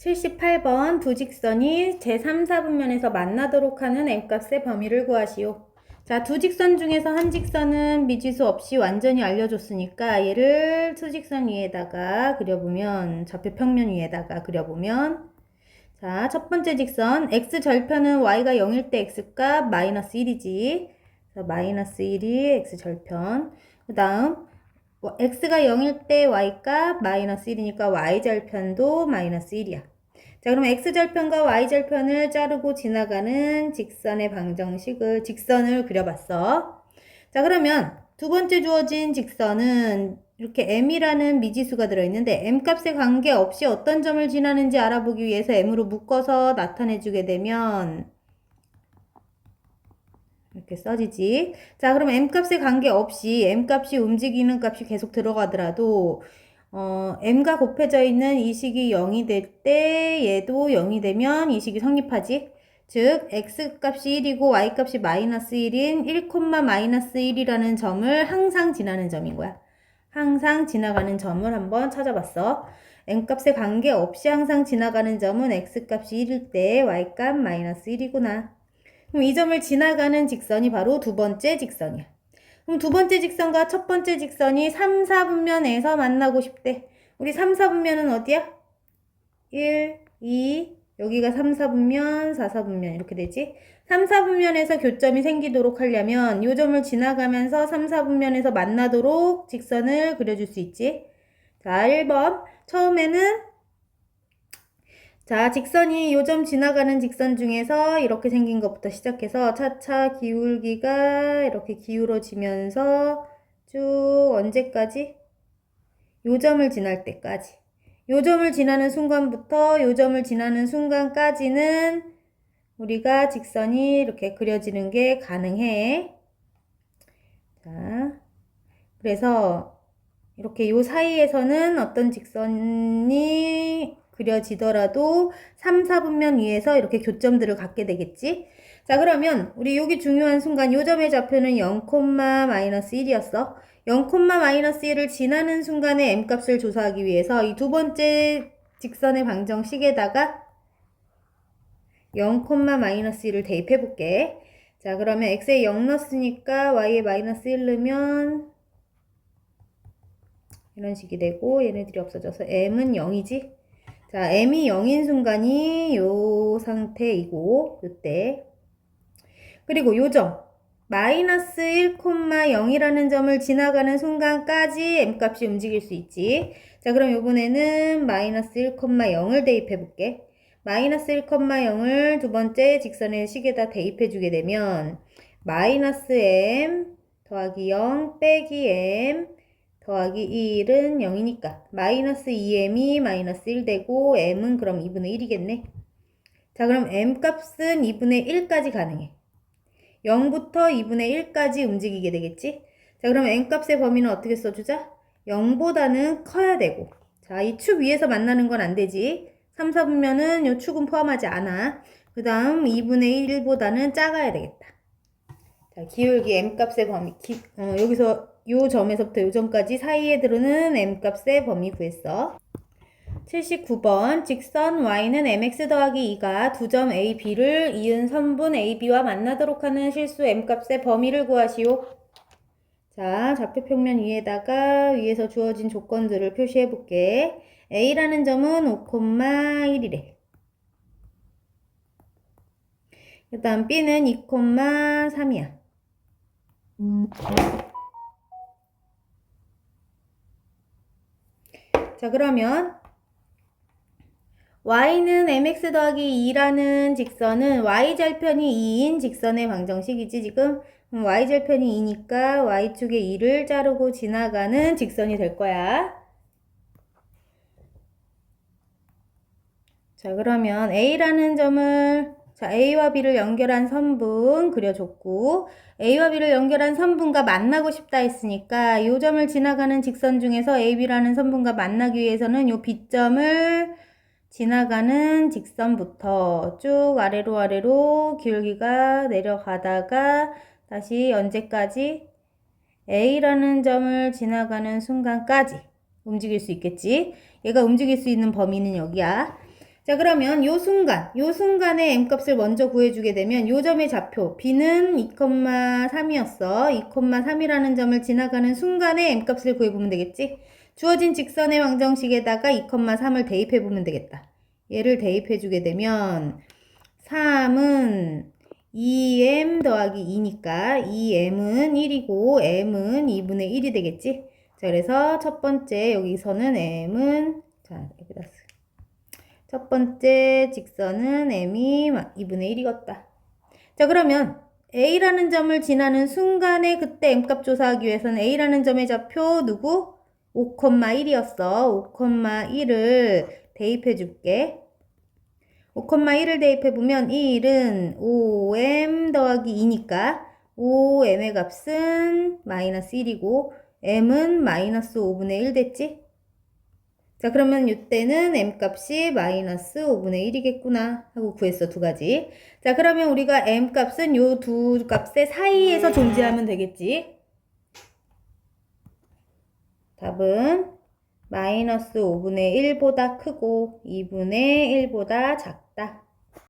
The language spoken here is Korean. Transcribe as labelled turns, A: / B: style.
A: 78번 두 직선이 제3, 4분면에서 만나도록 하는 m값의 범위를 구하시오. 자, 두 직선 중에서 한 직선은 미지수 없이 완전히 알려줬으니까 얘를 수직선 위에다가 그려보면, 좌표 평면 위에다가 그려보면, 자, 첫 번째 직선 x절편은 y가 0일 때 x값 마이너스 1이지. 자, 마이너스 1이 x절편. 그 다음 x가 0일 때 y값 마이너스 1이니까 y절편도 마이너스 1이야. 자, 그럼 x절편과 y절편을 자르고 지나가는 직선의 방정식을, 직선을 그려봤어. 자, 그러면 두 번째 주어진 직선은 이렇게 m이라는 미지수가 들어있는데 m값에 관계없이 어떤 점을 지나는지 알아보기 위해서 m으로 묶어서 나타내주게 되면 이렇게 써지지. 자, 그럼 m값에 관계없이 m값이 움직이는 값이 계속 들어가더라도 m과 곱해져 있는 이 식이 0이 될 때 얘도 0이 되면 이 식이 성립하지. 즉 x값이 1이고 y값이 마이너스 1인 1, 마이너스 1이라는 점을 항상 지나는 점인 거야. 항상 지나가는 점을 한번 찾아봤어. m값에 관계없이 항상 지나가는 점은 x값이 1일 때 y값 마이너스 1이구나. 그럼 이 점을 지나가는 직선이 바로 두 번째 직선이야. 그럼 두 번째 직선과 첫 번째 직선이 3, 4분면에서 만나고 싶대. 우리 3, 4분면은 어디야? 1, 2, 여기가 3, 4분면, 4, 4분면 이렇게 되지. 3, 4분면에서 교점이 생기도록 하려면 이 점을 지나가면서 3, 4분면에서 만나도록 직선을 그려줄 수 있지. 자, 1번. 처음에는 자, 직선이 요점 지나가는 직선 중에서 이렇게 생긴 것부터 시작해서 차차 기울기가 이렇게 기울어지면서 쭉 언제까지? 요점을 지날 때까지. 요점을 지나는 순간부터 요점을 지나는 순간까지는 우리가 직선이 이렇게 그려지는 게 가능해. 자, 그래서 이렇게 요 사이에서는 어떤 직선이 그려지더라도 3, 4분면 위에서 이렇게 교점들을 갖게 되겠지. 자, 그러면 우리 여기 중요한 순간 요점의 좌표는 0, 마이너스 1이었어. 0, 마이너스 1을 지나는 순간에 m값을 조사하기 위해서 이 두 번째 직선의 방정식에다가 0, 마이너스 1을 대입해 볼게. 자, 그러면 x에 0 넣었으니까 y에 마이너스 1 넣으면 이런 식이 되고 얘네들이 없어져서 m은 0이지. 자, m이 0인 순간이 요 상태이고 요때. 그리고 요점 마이너스 1, 0이라는 점을 지나가는 순간까지 m값이 움직일 수 있지. 자, 그럼 요번에는 마이너스 1, 0을 대입해 볼게. 마이너스 1, 0을 두 번째 직선의 식에다 대입해 주게 되면 마이너스 m 더하기 0 빼기 m 더하기 1은 0이니까 마이너스 2m이 마이너스 1 되고 m은 그럼 2분의 1이겠네. 자, 그럼 m값은 2분의 1까지 가능해. 0부터 2분의 1까지 움직이게 되겠지? 자, 그럼 m값의 범위는 어떻게 써주자? 0보다는 커야 되고. 자, 이 축 위에서 만나는 건 안 되지. 3, 4분면은 이 축은 포함하지 않아. 그 다음 2분의 1보다는 작아야 되겠다. 자, 기울기 m값의 범위. 여기서 요 점에서부터 요 점까지 사이에 들어오는 m값의 범위 구했어. 79번 직선 y는 mx 더하기 2가 두 점 a, b를 이은 선분 a, b와 만나도록 하는 실수 m값의 범위를 구하시오. 자, 좌표평면 위에다가 위에서 주어진 조건들을 표시해 볼게. a라는 점은 5,1이래. 그 다음 b는 2,3이야. 자, 그러면 y는 mx 더하기 2라는 직선은 y절편이 2인 직선의 방정식이지 지금. y절편이 2니까 y축에 2를 자르고 지나가는 직선이 될 거야. 자, 그러면 a라는 점을 자, a와 b를 연결한 선분 그려줬고 a와 b를 연결한 선분과 만나고 싶다 했으니까 이 점을 지나가는 직선 중에서 ab라는 선분과 만나기 위해서는 이 b점을 지나가는 직선부터 쭉 아래로 기울기가 내려가다가 다시 언제까지? A라는 점을 지나가는 순간까지 움직일 수 있겠지. 얘가 움직일 수 있는 범위는 여기야. 자, 그러면 요 순간에 m값을 먼저 구해주게 되면 요 점의 좌표 b는 2,3이었어. 2,3이라는 점을 지나가는 순간에 m값을 구해보면 되겠지? 주어진 직선의 방정식에다가 2,3을 대입해보면 되겠다. 얘를 대입해주게 되면 3은 2m 더하기 2니까 2m은 1이고 m은 2분의 1이 되겠지? 자, 그래서 첫 번째 여기서는 m은 자, 여기다 쓰. 첫 번째 직선은 m이 2분의 1이겠다. 자, 그러면 A라는 점을 지나는 순간에 그때 M값 조사하기 위해서는 A라는 점의 좌표 누구? 5,1이었어. 5,1을 대입해 줄게. 5,1을 대입해보면 이 1은 5m 더하기 2니까 5m의 값은 마이너스 1이고 m은 마이너스 5분의 1 됐지? 자, 그러면 이때는 m값이 마이너스 5분의 1이겠구나 하고 구했어, 두 가지. 자, 그러면 우리가 m값은 요 두 값의 사이에서 존재하면 되겠지. 답은 마이너스 5분의 1보다 크고 2분의 1보다 작다.